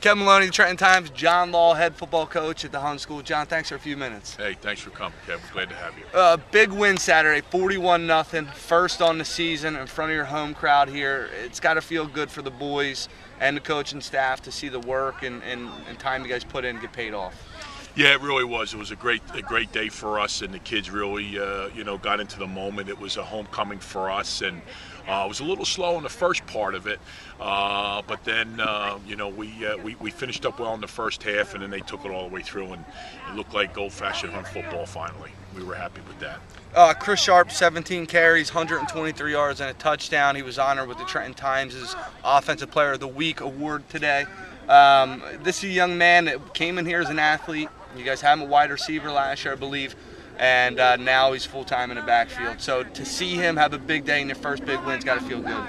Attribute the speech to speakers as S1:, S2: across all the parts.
S1: Kevin Maloney, the Trenton Times, John Law, head football coach at the Hun School. John, thanks for a few minutes.
S2: Hey, thanks for coming, Kevin. Glad to have you.
S1: Big win Saturday, 41-0, first on the season in front of your home crowd here. It's got to feel good for the boys and the coaching staff to see the work and time you guys put in get paid off.
S2: Yeah, it really was. It was a great day for us, and the kids really, got into the moment. It was a homecoming for us, and it was a little slow in the first part of it, but then, we finished up well in the first half, and then they took it all the way through, and it looked like old-fashioned Hun football finally. We were happy with that.
S1: Chris Sharp, 17 carries, 123 yards, and a touchdown. He was honored with the Trenton Times' Offensive Player of the Week award today. This is a young man that came in here as an athlete. You guys had him a wide receiver last year, I believe, and now he's full-time in the backfield. So to see him have a big day in your first big win's got to feel good.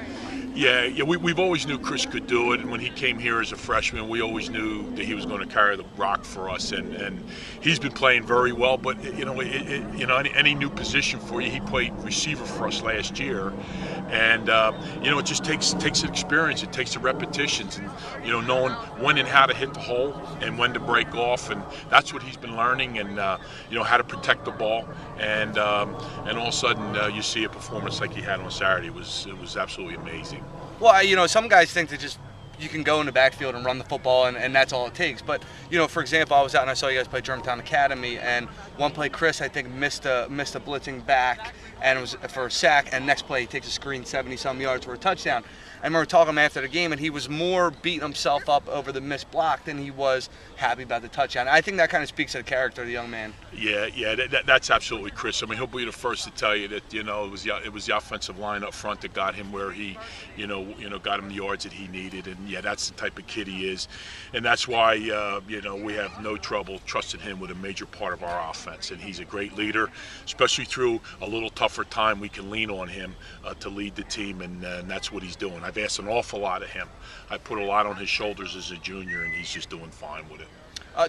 S2: Yeah, we've always knew Chris could do it, and when he came here as a freshman, we always knew that he was going to carry the rock for us, and he's been playing very well. But any new position for you, he played receiver for us last year, and it just takes experience, it takes the repetitions, and knowing when and how to hit the hole and when to break off, and that's what he's been learning, and how to protect the ball, and all of a sudden you see a performance like he had on Saturday. It was absolutely amazing.
S1: Well, some guys think that you can go in the backfield and run the football, and that's all it takes. But, for example, I was out and I saw you guys play Germantown Academy, and one play Chris, I think, missed a blitzing back, and it was for a sack, and next play he takes a screen 70-some yards for a touchdown. I remember talking to him after the game, and he was more beating himself up over the missed block than he was happy about the touchdown. I think that kind of speaks to the character of the young man.
S2: Yeah, that's absolutely Chris. I mean, he'll be the first to tell you that it was the offensive line up front that got him where he, got him the yards that he needed, and yeah, that's the type of kid he is, and that's why we have no trouble trusting him with a major part of our offense, and he's a great leader, especially through a little tougher time. We can lean on him to lead the team, and that's what he's doing. I've asked an awful lot of him. I put a lot on his shoulders as a junior, and he's just doing fine with it.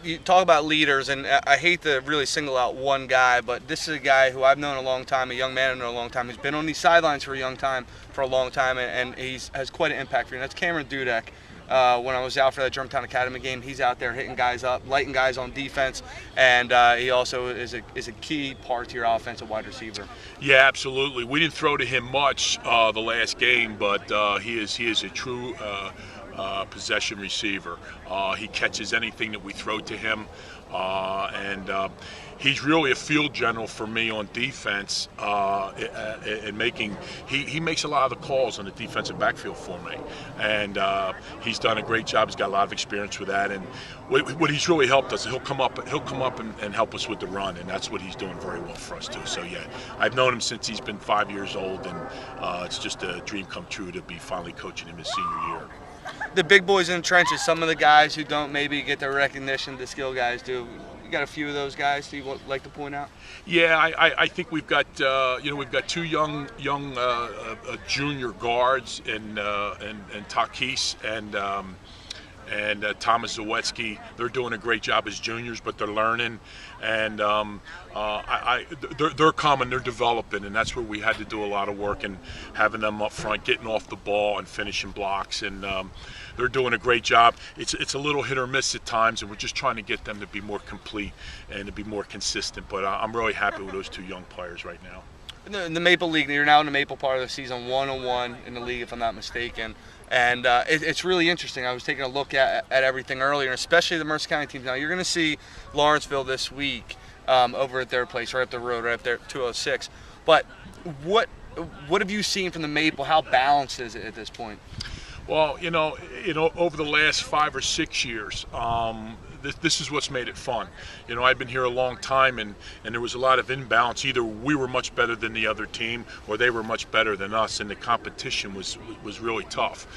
S1: You talk about leaders, and I hate to really single out one guy, but this is a guy who I've known a long time, a young man I've known a long time, who's been on these sidelines for a long time, and he has quite an impact for you. And that's Cameron Dudek. When I was out for that Germantown Academy game, he's out there hitting guys up, lighting guys on defense, and he also is a key part to your offensive wide receiver.
S2: Yeah, absolutely. We didn't throw to him much the last game, but he is a true possession receiver. He catches anything that we throw to him, and he's really a field general for me on defense, and he makes a lot of the calls on the defensive backfield for me, and he's done a great job. He's got a lot of experience with that, and what he's really helped us, he'll come up and help us with the run, and that's what he's doing very well for us too. So yeah, I've known him since he's been 5 years old, and it's just a dream come true to be finally coaching him his senior year.
S1: The big boys in the trenches, some of the guys who don't maybe get the recognition the skill guys do. You got a few of those guys that you would like to point out?
S2: Yeah, I think we've got two young junior guards in Takis and Thomas Zawetsky. They're doing a great job as juniors, but they're learning, and they're coming, they're developing, and that's where we had to do a lot of work, and having them up front, getting off the ball and finishing blocks, and they're doing a great job. It's a little hit or miss at times, and we're just trying to get them to be more complete and to be more consistent, but I'm really happy with those two young players right now.
S1: In the Maple League, you're now in the Maple part of the season, 1-1 in the league, if I'm not mistaken. And it's really interesting. I was taking a look at everything earlier, especially the Mercer County teams. Now, you're going to see Lawrenceville this week over at their place, right up the road, right up there, 206. But what have you seen from the Maple? How balanced is it at this point?
S2: Well, over the last 5 or 6 years, this is what's made it fun. I've been here a long time, and there was a lot of imbalance. Either we were much better than the other team, or they were much better than us, and the competition was really tough.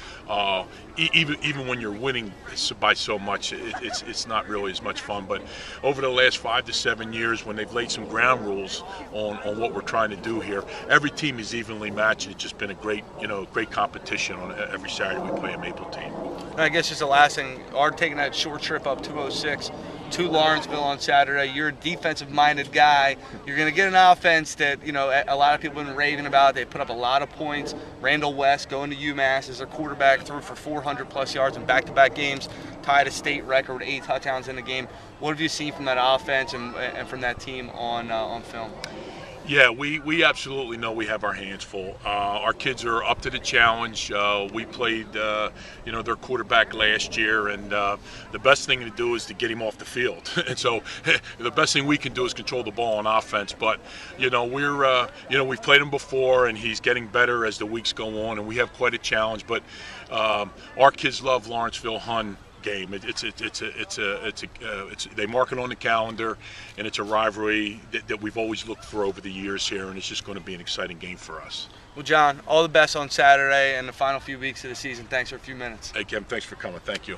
S2: Even when you're winning by so much, it's not really as much fun. But over the last 5 to 7 years, when they've laid some ground rules on what we're trying to do here, every team is evenly matched. It's just been a great competition on every Saturday we play a Maple team.
S1: And I guess just the last thing, are taking that short trip up 206 to Lawrenceville on Saturday. You're a defensive-minded guy. You're going to get an offense that, a lot of people have been raving about. They put up a lot of points. Randall West going to UMass as their quarterback, threw for 400-plus yards in back-to-back games. tied a state record with 8 touchdowns in the game. What have you seen from that offense and from that team on film?
S2: Yeah, we absolutely know we have our hands full. Our kids are up to the challenge. We played, their quarterback last year, and the best thing to do is to get him off the field. And so, the best thing we can do is control the ball on offense. But we've played him before, and he's getting better as the weeks go on, and we have quite a challenge. But our kids love Lawrenceville Hun game. They mark it on the calendar, and it's a rivalry that we've always looked for over the years here, and it's just going to be an exciting game for us.
S1: Well, John, all the best on Saturday and the final few weeks of the season. Thanks for a few minutes.
S2: Hey, Kim, thanks for coming. Thank you.